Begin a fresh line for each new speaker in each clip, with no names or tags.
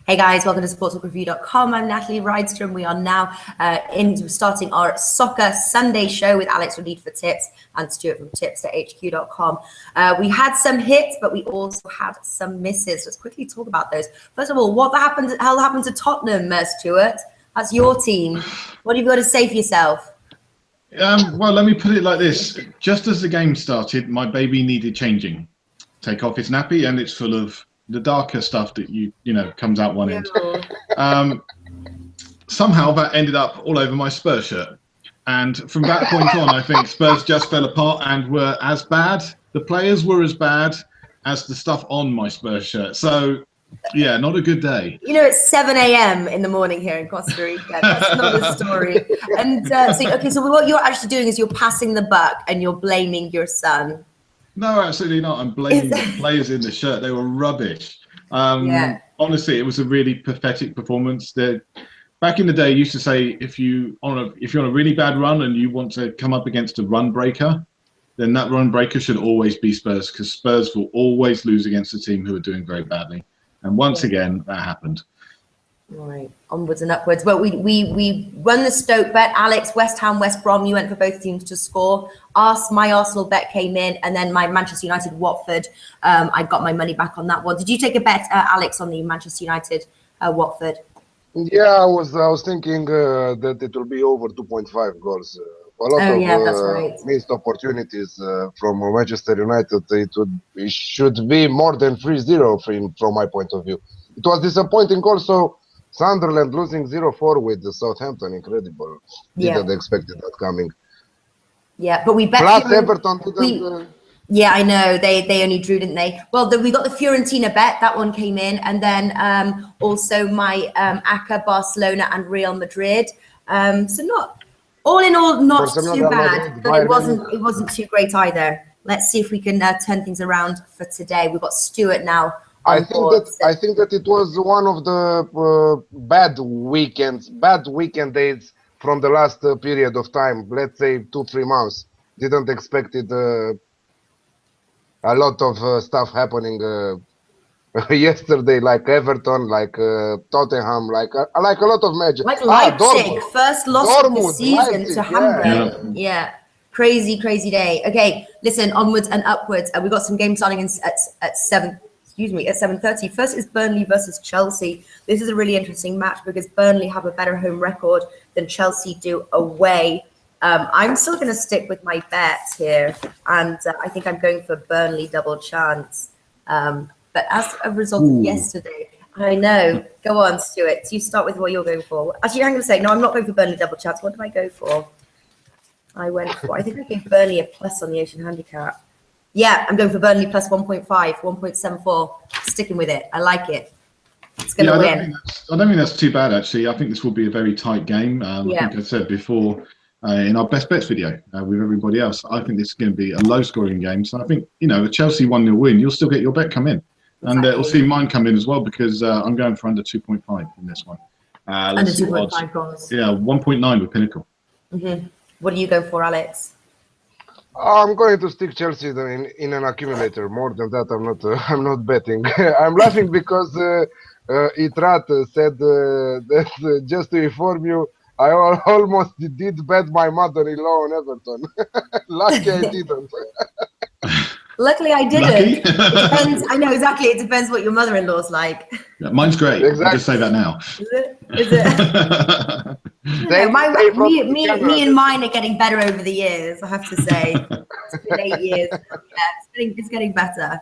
Hey guys, welcome to sportstalkreview.com. I'm Natalie Rydstrom. We are now starting our Soccer Sunday show with Alex Reed for tips and Stuart from tips.hq.com. We had some hits, but we also had some misses. Let's quickly talk about those. First of all, what the hell happened to Tottenham, Stuart? That's your team. What have you got to say for yourself?
Well, let me put it like this. Just as the game started, my baby needed changing. Take off its nappy and it's full of the darker stuff that you know comes out one end. Somehow that ended up all over my Spurs shirt, and from that point on, I think Spurs just fell apart and were as bad. The players were as bad as the stuff on my Spurs shirt. So, yeah, not a good day.
You know, it's 7 a.m. in the morning here in Costa Rica. That's not the story. And so what you're actually doing is you're passing the buck and you're blaming your son.
No, absolutely not. I'm blaming the players in the shirt. They were rubbish. Honestly, it was a really pathetic performance. Back in the day, I used to say if you're on a really bad run and you want to come up against a run breaker, then that run breaker should always be Spurs, because Spurs will always lose against a team who are doing very badly. And once again, that happened.
Right, onwards and upwards. But we won the Stoke bet. Alex, West Ham, West Brom, you went for both teams to score. My Arsenal bet came in, and then my Manchester United, Watford, I got my money back on that one. Did you take a bet, Alex, on the Manchester United, Watford?
Yeah, I was thinking that it will be over 2.5 goals. A lot of missed opportunities from Manchester United. It should be more than 3-0 from my point of view. It was disappointing also. Sunderland losing 0-4 with the Southampton, incredible. Didn't expect that coming.
Yeah, but we bet.
Plus Everton didn't.
Yeah, I know. They only drew, didn't they? Well, we got the Fiorentina bet. That one came in. And then also my ACA, Barcelona and Real Madrid. So not, all in all, not too bad. But it wasn't too great either. Let's see if we can turn things around for today. We've got Stuart now.
I think that it was one of the bad weekend days from the last period of time. Let's say 2-3 months. Didn't expect it. A lot of stuff happening yesterday, like Everton, like Tottenham, like a lot of matches.
Like Leipzig, first loss of the season to Hamburg. Yeah. Crazy day. Okay, listen, onwards and upwards. We've got some games starting at 7:30. First is Burnley versus Chelsea. This is a really interesting match because Burnley have a better home record than Chelsea do away. I'm still going to stick with my bets here, and I think I'm going for Burnley double chance. But as a result of yesterday, I know. Go on, Stuart. You start with what you're going for. Actually, I'm going to say, no, I'm not going for Burnley double chance. What did I go for? I think I gave Burnley a plus on the Ocean Handicap. Yeah, I'm going for Burnley plus 1.5, 1.74. Sticking with it. I like it. It's going to win.
I don't think that's too bad, actually. I think this will be a very tight game. I think I said before in our best bets video with everybody else, I think this is going to be a low-scoring game. So I think, a Chelsea 1-0 win, you'll still get your bet come in. And we'll see mine come in as well, because I'm going for under 2.5 in this one.
Under 2.5 goals.
Yeah, 1.9 with Pinnacle.
Mm-hmm. What are you going for, Alex?
I'm going to stick Chelsea in an accumulator. More than that, I'm not betting. I'm laughing because Itrat said that just to inform you, I almost did bet my mother-in-law on Everton. Lucky I didn't.
Luckily, I didn't. It depends. I know exactly. It depends what your mother-in-law's like.
Yeah, mine's great. Exactly. I'll just say that now.
Is it? Me and mine are getting better over the years, I have to say. It's been 8 years. Yeah, it's getting better.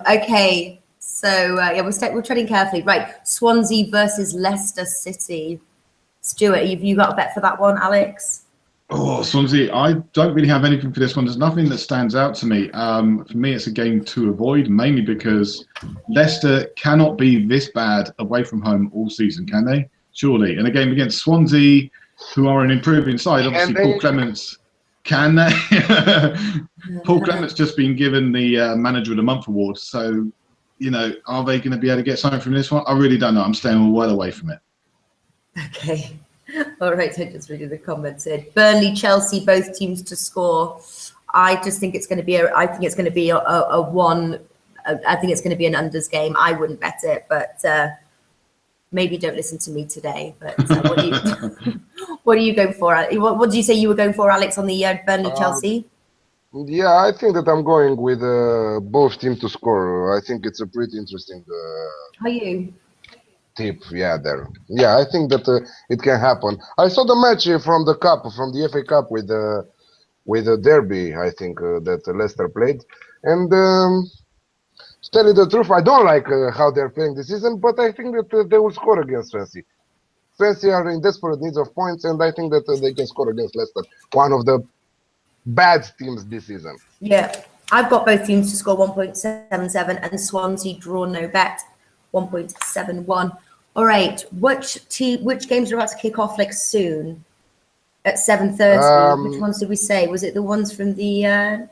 Okay, so we're treading carefully. Right, Swansea versus Leicester City. Stuart, have you got a bet for that one, Alex?
Oh, Swansea, I don't really have anything for this one. There's nothing that stands out to me. For me, it's a game to avoid, mainly because Leicester cannot be this bad away from home all season, can they? Surely. In a game against Swansea, who are an improving side, obviously Paul Clements, can they? Paul Clements just been given the Manager of the Month award. So, are they going to be able to get something from this one? I really don't know. I'm staying well away from it.
Okay. All right, so just reading the comments in. Burnley, Chelsea, both teams to score. I just think it's going to be a one. I think it's going to be an unders game. I wouldn't bet it, but maybe don't listen to me today. But what do you what are you going for? What did you say you were going for, Alex, on the Burnley Chelsea?
Yeah, I think that I'm going with both teams to score. I think it's a pretty interesting
Are you?
tip. Yeah, there. Yeah, I think that it can happen. I saw the match from the cup, from the FA Cup with the Derby. I think that Leicester played, and to tell you the truth, I don't like how they're playing this season, but I think that they will score against Swansea. Swansea are in desperate needs of points, and I think that they can score against Leicester, one of the bad teams this season.
Yeah, I've got both teams to score 1.77 and Swansea draw no bet 1.71. All right, which games are about to kick off like soon at 7:30? Which ones did we say? Was it the ones from the?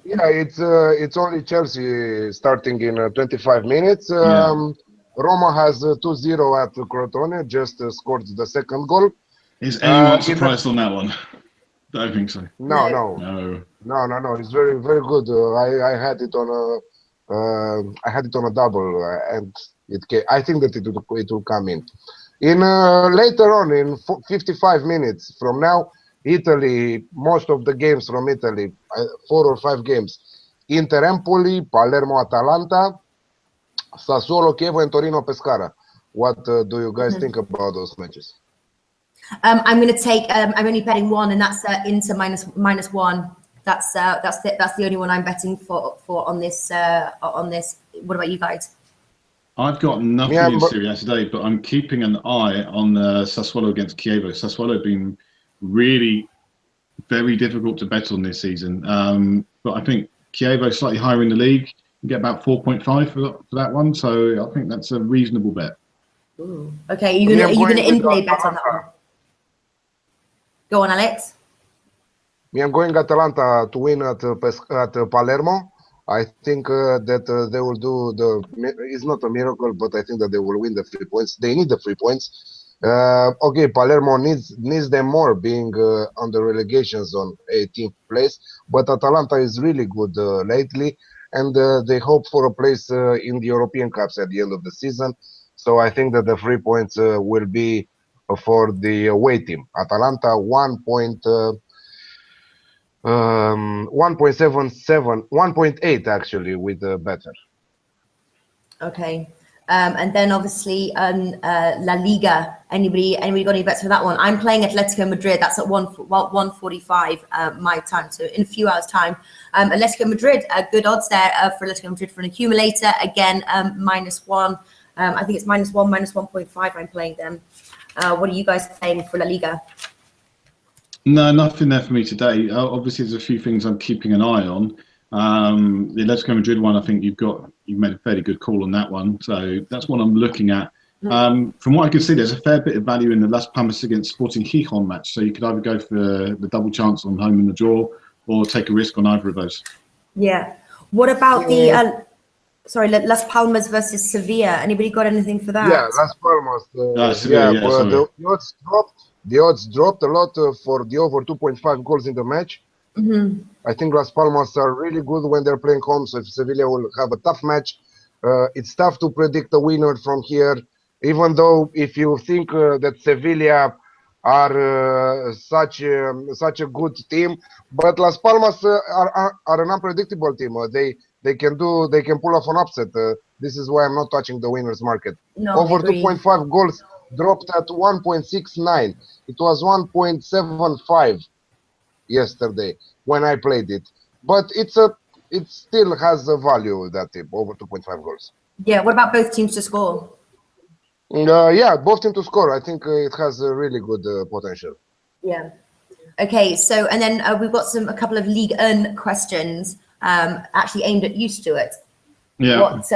Yeah, it's only Chelsea starting in 25 minutes. Roma has 2-0 at Crotone, just scored the second goal.
Is anyone surprised on that one? I don't think so.
No. It's very, very good. I had it on a double, and I think that it will come in. Later on, in 55 minutes from now, Italy, most of the games from Italy, 4 or 5 games. Inter Empoli, Palermo Atalanta, Sassuolo Kiev, and Torino Pescara. What do you guys think about those matches?
I'm going to take. I'm only betting one, and that's Inter -1. That's the only one I'm betting for on this. What about you guys?
I've got nothing in Serie A today, but I'm keeping an eye on Sassuolo against Chievo. Sassuolo have been really very difficult to bet on this season, but I think Chievo slightly higher in the league. You get about 4.5 for that one, so I think that's a reasonable bet.
Ooh. Okay, are you gonna in-play bet on that one? Go on, Alex.
I'm going Atalanta to win at Palermo. I think that they will do it's not a miracle, but I think that they will win the 3 points. They need the 3 points. Okay, Palermo needs them more, being on the relegation zone, 18th place. But Atalanta is really good lately, and they hope for a place in the European Cups at the end of the season. So I think that the 3 points will be for the away team. Atalanta 1.8 actually with better.
Okay. And then obviously La Liga. Anybody got any bets for that one? I'm playing Atletico Madrid. That's at 1:45 my time. So in a few hours' time, Atletico Madrid. Good odds there for Atletico Madrid for an accumulator. Again, -1. I think it's -1, -1.5. I'm playing them. What are you guys playing for La Liga?
No, nothing there for me today. Obviously, there's a few things I'm keeping an eye on. The Atletico Madrid one, I think you've made a fairly good call on that one. So that's what I'm looking at. From what I can see, there's a fair bit of value in the Las Palmas against Sporting Gijón match. So you could either go for the double chance on home in the draw or take a risk on either of those. Yeah.
What about the Las Palmas versus Sevilla? Anybody got anything for that?
Yeah, Las Palmas.
Sevilla,
but the odds dropped a lot for the over 2.5 goals in the match. I think Las Palmas are really good when they're playing home, so if Sevilla will have a tough match, it's tough to predict a winner from here, even though if you think that Sevilla are such a good team, but Las Palmas are an unpredictable team. They can pull off an upset. This is why I'm not touching the winners market.
No,
over 2.5 goals dropped at 1.69. It was 1.75 yesterday when I played it, but it still has a value, that tip, over 2.5 goals.
Yeah. What about both teams to score?
Yeah, both teams to score. I think it has a really good potential.
Yeah. Okay. So, and then we've got a couple of Ligue 1 questions actually aimed at you, Stuart.
Yeah.
What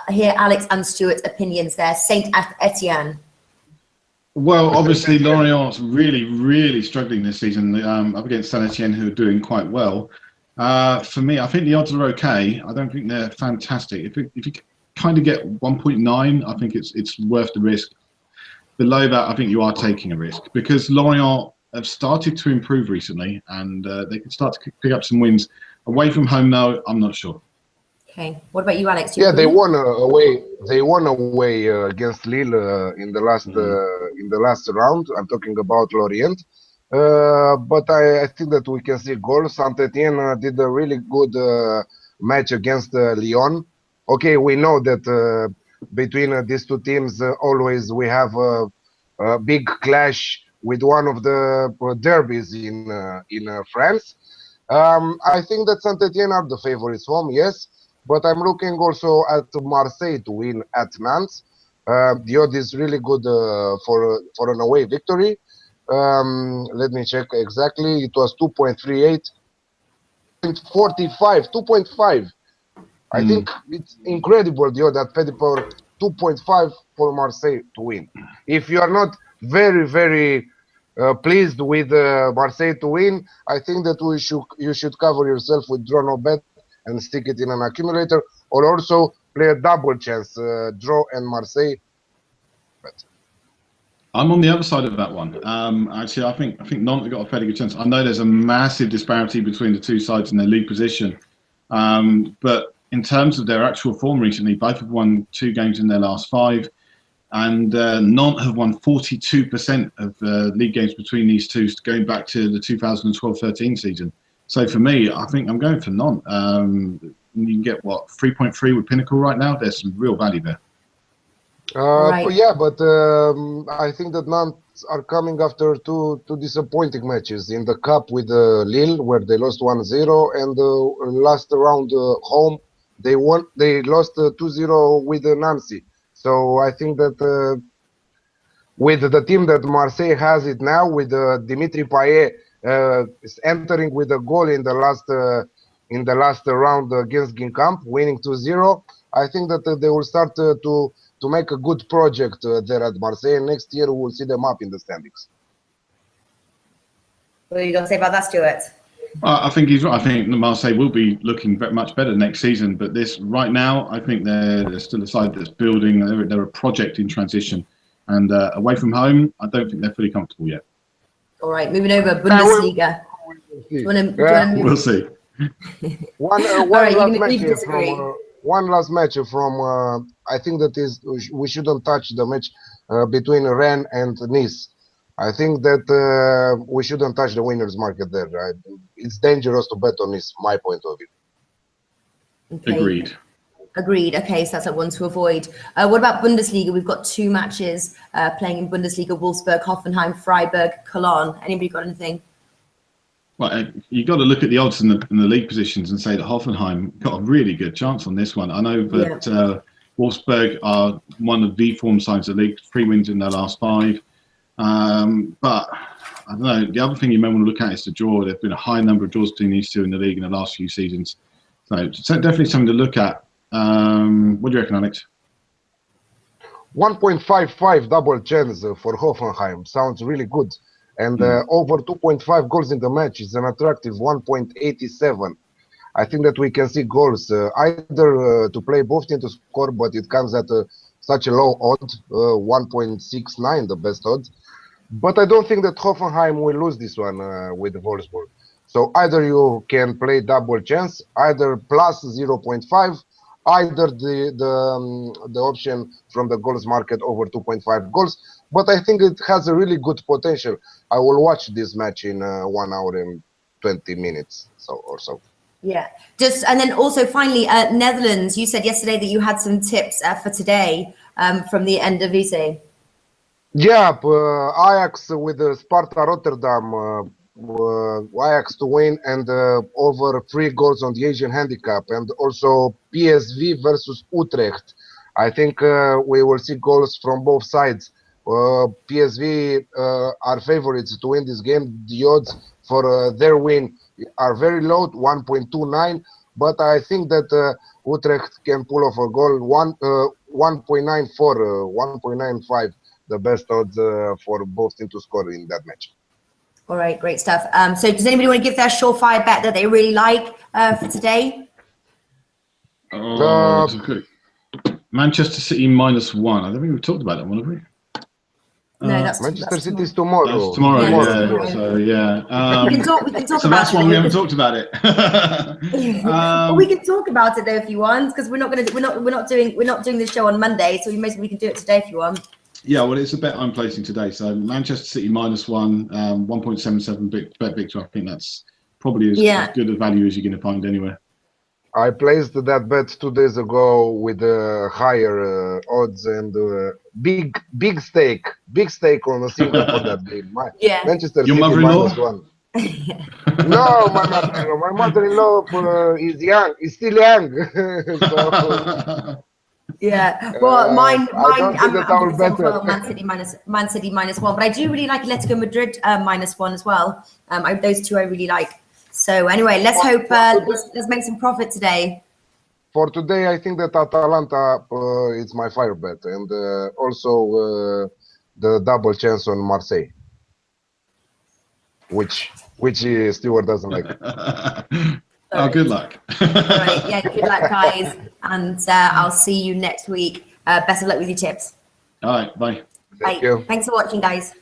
here, Alex and Stuart's opinions there. Saint Etienne.
Well, obviously, Lorient's really, really struggling this season up against Saint Etienne, who are doing quite well. For me, I think the odds are okay. I don't think they're fantastic. If you kind of get 1.9, I think it's worth the risk. Below that, I think you are taking a risk because Lorient have started to improve recently, and they can start to pick up some wins. Away from home, though, I'm not sure.
Okay. What about you, Alex?
Yeah, they won away. They won away against Lille in the last round. I'm talking about Lorient. But I think that we can see goals. Saint-Étienne did a really good match against Lyon. Okay, we know that between these two teams, always we have a big clash with one of the derbies in France. I think that Saint-Étienne are the favorites home, yes, but I'm looking also at Marseille to win at Nantes. The odds is really good for an away victory. Let me check exactly. It was 2.38, 2.45, 2.5. I think it's incredible the odds at Petitport 2.5 for Marseille to win. If you are not very pleased with Marseille to win, I think that you should cover yourself with draw no bet and stick it in an accumulator, or also play a double chance, draw and Marseille.
I'm on the other side of that one. Actually, I think Nantes have got a fairly good chance. I know there's a massive disparity between the two sides in their league position, but in terms of their actual form recently, both have won 2 games in their last 5, and Nantes have won 42% of league games between these two, going back to the 2012-13 season. So for me, I think I'm going for Nantes. You can get, what, 3.3 with Pinnacle right now? There's some real value there.
Right.
Yeah, but I think that Nantes are coming after two disappointing matches in the cup with Lille, where they lost 1-0, and last round home they lost 2-0 with Nancy. So I think that with the team that Marseille has it now, with Dimitri Payet entering with a goal in the last round against Guingamp, winning 2-0, I think that they will start to make a good project there at Marseille. Next year, we will see them up in the standings.
What are you going to say about that, Stuart?
I think he's right. I think Marseille will be looking much better next season. But right now, I think they're still a side that's building. They're a project in transition. And away from home, I don't think they're fully comfortable yet.
All right, moving over, Bundesliga.
We'll see.
One last match from I think that is we shouldn't touch the match between Rennes and Nice. I think that we shouldn't touch the winners market there. Right? It's dangerous to bet on Nice, my point of view.
Okay. Agreed. Okay, so that's a one to avoid. What about Bundesliga? We've got 2 matches playing in Bundesliga: Wolfsburg, Hoffenheim, Freiburg, Cologne. Anybody got anything?
Well, you got to look at the odds in the league positions and say that Hoffenheim got a really good chance on this one. I know that Wolfsburg are one of the form sides of the league, 3 wins in their last 5. But I don't know. The other thing you may want to look at is the draw. There's been a high number of draws between these two in the league in the last few seasons. So definitely something to look at. What do you reckon, Alex?
1.55 double chance for Hoffenheim sounds really good. And over 2.5 goals in the match is an attractive 1.87. I think that we can see goals either to play both teams to score, but it comes at such a low odd, 1.69, the best odds. But I don't think that Hoffenheim will lose this one with Wolfsburg. So either you can play double chance, either plus 0.5, either the option from the goals market over 2.5 goals. But I think it has a really good potential. I will watch this match in 1 hour and 20 minutes or so.
Yeah. And then also finally, Netherlands. You said yesterday that you had some tips for today from the Eredivisie.
Yeah, Ajax with Sparta Rotterdam. Ajax to win and over 3 goals on the Asian handicap, and also PSV versus Utrecht. I think we will see goals from both sides. PSV are favorites to win this game. The odds for their win are very low, 1.29, but I think that Utrecht can pull off a goal, 1.94, 1.95, the best odds for both teams to score in that match.
All right, great stuff. So does anybody want to give their surefire bet that they really like for today?
Manchester City -1. I don't think we've talked about that one, have we?
No, that's
Manchester City is tomorrow.
That's tomorrow.
Yeah.
Yeah. So yeah.
We can talk
So
about
that's
it.
why we haven't talked about it.
Well, we can talk about it though if you want, because we're not doing this show on Monday, so we can do it today if you want.
Yeah, well, it's a bet I'm placing today. So Manchester City -1, 1.77 bet Victor. I think that's probably as good a value as you're going to find anywhere.
I placed that bet 2 days ago with higher odds and big stake on a single for that game. Manchester
Your
City
mother-in-law?
-1. No, my mother-in-law is young. Is still young. So,
yeah. Well, mine. I'm doing the same as well. Man City -1, but I do really like Atletico Madrid -1 as well. Those two I really like. So anyway, let's hope let's make some profit today.
For today, I think that Atalanta is my fire bet, and also the double chance on Marseille, which Stewart doesn't like.
Oh, good luck.
All right, yeah, good luck, guys, and I'll see you next week. Best of luck with your tips.
All right, bye.
Thank you.
Thanks for watching, guys.